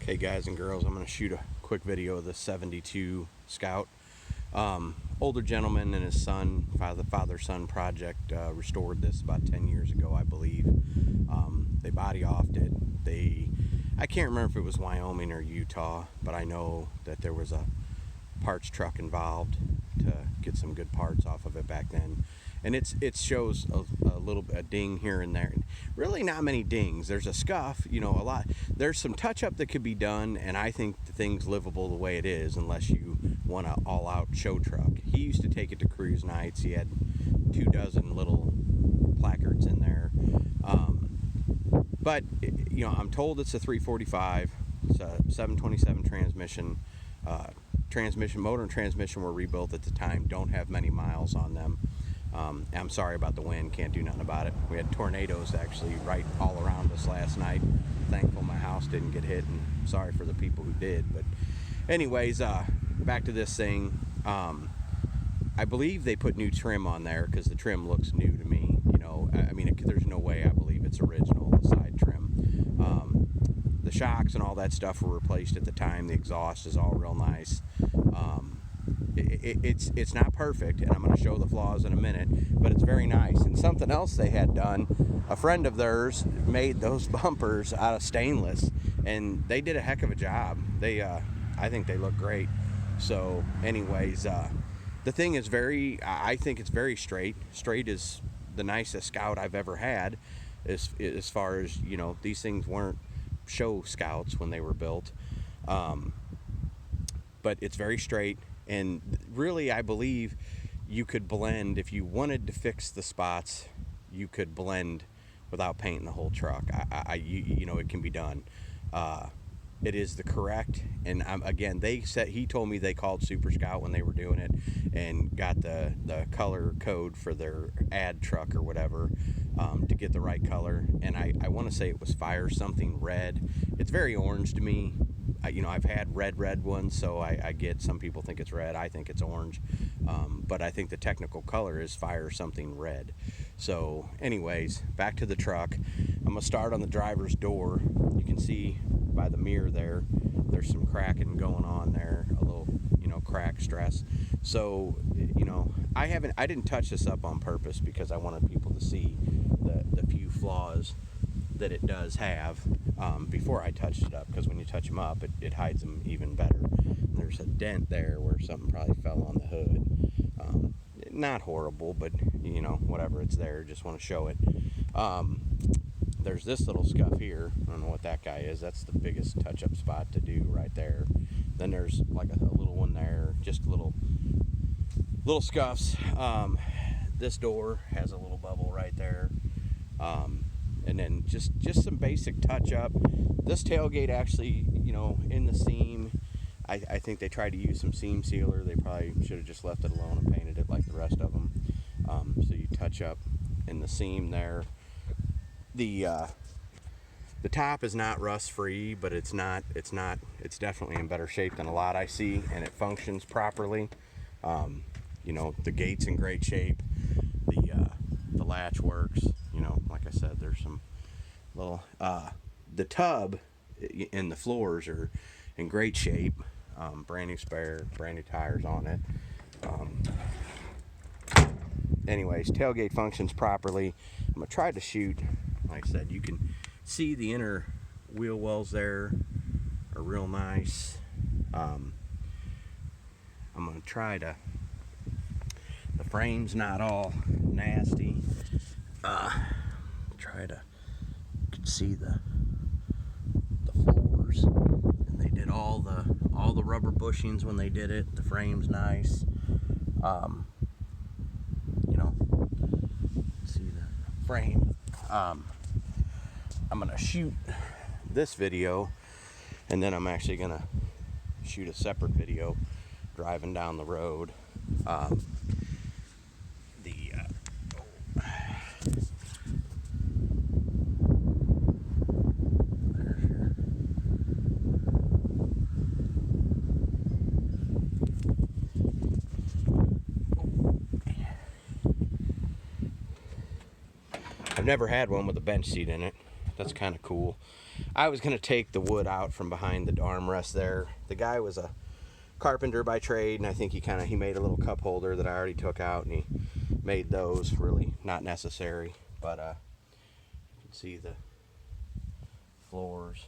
Hey guys and girls, I'm going to shoot a quick video of the 72 Scout. Older gentleman and his son, father-son project, restored this about 10 years ago, I believe. They body offed it. I can't remember if it was Wyoming or Utah, but I know that there was a parts truck involved to get some good parts off of it back then. And it shows a ding here and there. Really not many dings. There's a scuff, a lot. There's some touch-up that could be done, and I think the thing's livable the way it is, unless you want an all-out show truck. He used to take it to cruise nights. He had 24 little placards in there. But I'm told it's a 345. It's a 727 transmission. Motor and transmission were rebuilt at the time. Don't have many miles on them. I'm sorry about the wind, can't do nothing about it. We had tornadoes actually right all around us last night. Thankful my house didn't get hit, and sorry for the people who did. But anyways, back to this thing. I believe they put new trim on there because the trim looks new to me. There's no way I believe it's original, the side trim. The shocks and all that stuff were replaced at the time. The exhaust is all real nice. It's not perfect, and I'm going to show the flaws in a minute, but it's very nice. And something else they had done, a friend of theirs made those bumpers out of stainless, and they did a heck of a job. I think they look great. So anyways, the thing is I think it's very straight. Straight is the nicest Scout I've ever had, as far as, these things weren't show Scouts when they were built. But it's very straight. And really, I believe you could blend, if you wanted to fix the spots, you could blend without painting the whole truck. It can be done. It is the correct, and again, he told me they called Super Scout when they were doing it and got the color code for their ad truck or whatever, to get the right color. And I want to say it was fire something red. It's very orange to me. I've had red ones, so I get some people think it's red. I think it's orange, but I think the technical color is fire something red. So anyways, back to the truck. I'm gonna start on the driver's door. You can see by the mirror there's some cracking going on there, a little crack stress. So I didn't touch this up on purpose because I wanted people to see the few flaws that it does have before I touched it up, because when you touch them up, it hides them even better. And there's a dent there where something probably fell on the hood. Not horrible, but whatever, it's there. Just want to show it. There's this little scuff here. I don't know what that guy is. That's the biggest touch-up spot to do right there. Then there's like a little one there, just little scuffs. This door has a little bubble right there. And then just some basic touch-up. This tailgate actually, in the seam, I think they tried to use some seam sealer. They probably should have just left it alone and painted it like the rest of them. So you touch up in the seam there. The top is not rust-free, but it's definitely in better shape than a lot I see, and it functions properly. The gate's in great shape. The latch works. Like I said, there's some little, the tub and the floors are in great shape. Brand new spare, brand new tires on it. Anyways, tailgate functions properly. I'm gonna try to shoot. Like I said, you can see the inner wheel wells there are real nice. I'm gonna try to, the frame's not all nasty. Try to, you can see the floors, and they did all the rubber bushings when they did it. The frame's nice. See the frame. I'm gonna shoot this video, and then I'm actually gonna shoot a separate video driving down the road. I've never had one with a bench seat in it. That's kind of cool. I was going to take the wood out from behind the armrest there. The guy was a carpenter by trade, and I think he made a little cup holder that I already took out, and he made those. Really not necessary, but you can see the floors.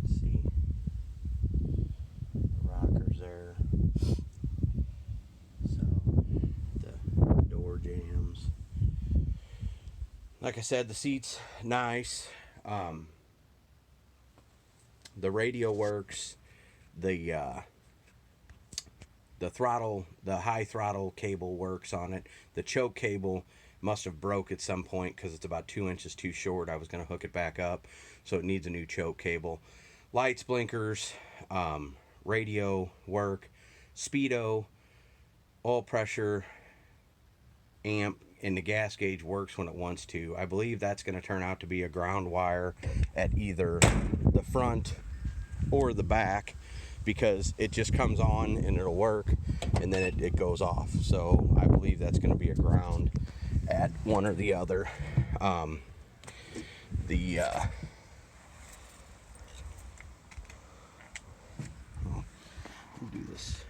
See the rockers there. So the door jams. Like I said, the seat's nice. The radio works. The high throttle cable works on it. The choke cable must have broke at some point because it's about 2 inches too short. I was going to hook it back up, so it needs a new choke cable. Lights, blinkers, radio work, speedo, oil pressure, amp, and the gas gauge works when it wants to. I believe that's going to turn out to be a ground wire at either the front or the back, because it just comes on and it'll work and then it goes off. So I believe that's going to be a ground at one or the other. I'll do this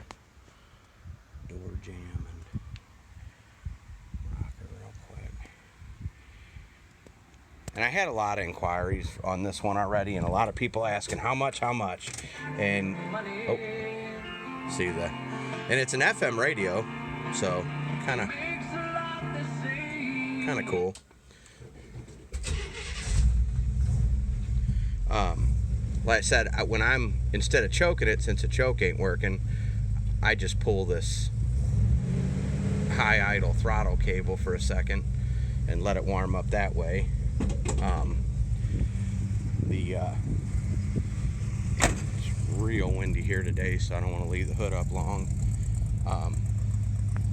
door jam and rock it real quick. And I had a lot of inquiries on this one already, and a lot of people asking how much, and see that, and it's an FM radio, so kind of cool. Like I said, when instead of choking it, since the choke ain't working, I just pull this high idle throttle cable for a second and let it warm up that way. It's real windy here today, so I don't want to leave the hood up long.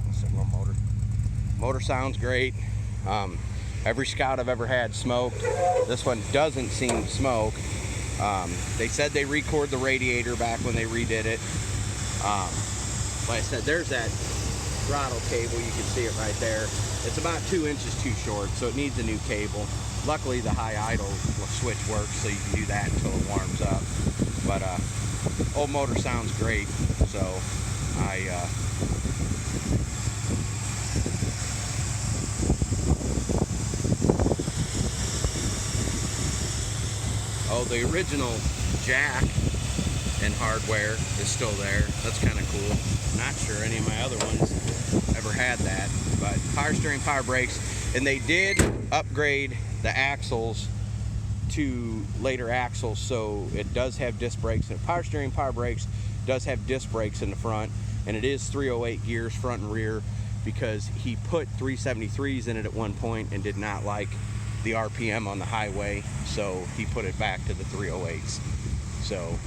Let's see, little motor sounds great. Every Scout I've ever had smoked. This one doesn't seem to smoke. They said they record the radiator back when they redid it. Like I said, there's that throttle cable. You can see it right there. It's about 2 inches too short, so it needs a new cable. Luckily, the high idle switch works, so you can do that until it warms up. But old motor sounds great, so the original jack and hardware is still there. That's kind of cool. Not sure any of my other ones ever had that, but power steering, power brakes, and they did upgrade the axles to later axles, so it does have disc brakes. And power steering, power brakes does have disc brakes in the front, and it is 308 gears front and rear, because he put 373s in it at one point and did not like the RPM on the highway, so he put it back to the 308s. So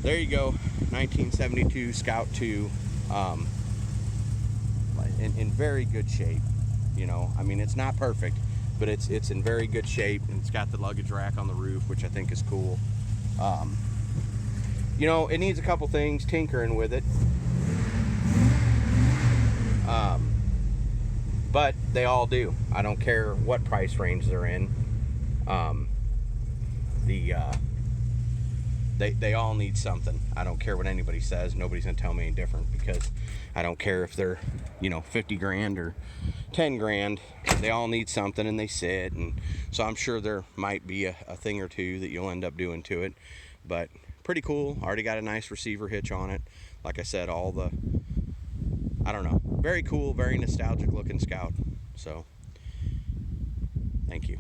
there you go, 1972 Scout 2, in very good shape. You know, I mean, it's not perfect, but it's in very good shape, and it's got the luggage rack on the roof, which I think is cool. You know, it needs a couple things tinkering with it, but they all do. I don't care what price range they're in. They all need something. I don't care what anybody says. Nobody's gonna tell me any different, because I don't care if they're, 50 grand or 10 grand. They all need something, and they sit, and so I'm sure there might be a thing or two that you'll end up doing to it, but pretty cool. Already got a nice receiver hitch on it. Like I said, I don't know, very cool, very nostalgic looking Scout. So thank you.